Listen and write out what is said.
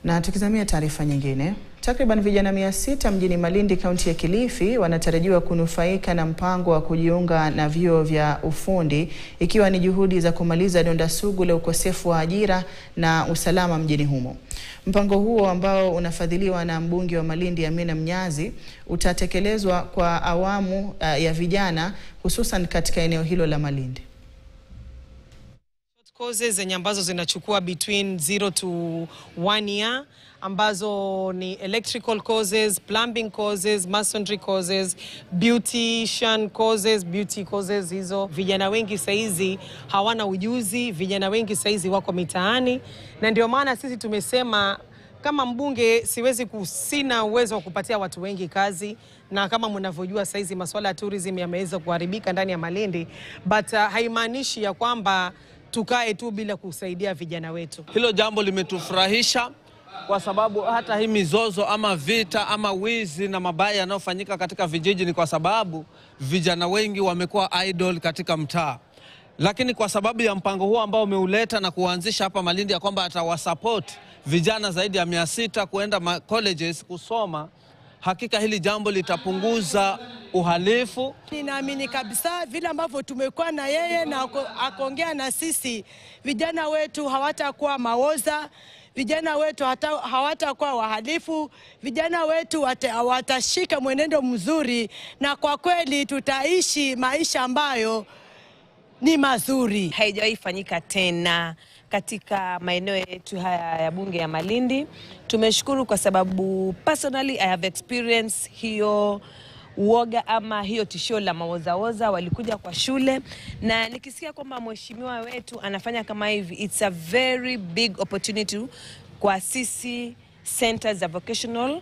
Na tukizamia taarifa nyingine, takriban vijana 600 mjini Malindi, kaunti ya Kilifi wanatarajiwa kunufaika na mpango wa kujiunga na vyuo vya ufundi, ikiwa ni juhudi za kumaliza donda sugu la ukosefu wa ajira na usalama mjini humo. Mpango huo ambao unafadhiliwa na mbunge wa Malindi Amina Mnyazi utatekelezwa kwa awamu ya vijana, hususan katika eneo hilo la Malindi. Courses zenye ambazo zinachukua between 0 to 1 year, ambazo ni electrical courses, plumbing courses, masonry courses, beautician courses, beauty courses. Hizo vijana wengi saizi hawana ujuzi, vijana wengi saizi wako mitaani, na ndio maana sisi tumesema kama mbunge sina uwezo wa kupatia watu wengi kazi, na kama mnavyojua saizi masuala ya tourism yameweza kuharibika ndani ya Malindi, but haimaanishi ya kwamba tukae tu bila kusaidia vijana wetu. Hilo jambo limetufurahisha kwa sababu hata hii mizozo ama vita ama wizi na mabaya yanayofanyika katika vijiji ni kwa sababu vijana wengi wamekuwa idle katika mtaa. Lakini kwa sababu ya mpango huu ambao umeuleta na kuanzisha hapa Malindi ya kwamba atawasupport vijana zaidi ya 600 kuenda colleges kusoma, hakika hili jambo litapunguza uhalifu. Ninaamini kabisa vile ambavyo tumekuwa na yeye na akaongea na sisi, vijana wetu hawatakuwa maoza, vijana wetu hawatakuwa wahalifu, vijana wetu watashika mwenendo mzuri, na kwa kweli tutaishi maisha ambayo ni mazuri. Haijawahi fanyika tena katika maeneo yetu haya ya bunge ya Malindi. Tumeshukuru kwa sababu personally I have experienced hiyo uoga ama hiyo tishio la maozaoza. Walikuja kwa shule, na nikisikia kwamba mheshimiwa wetu anafanya kama hivi, it's a very big opportunity kwa sisi centers za vocational.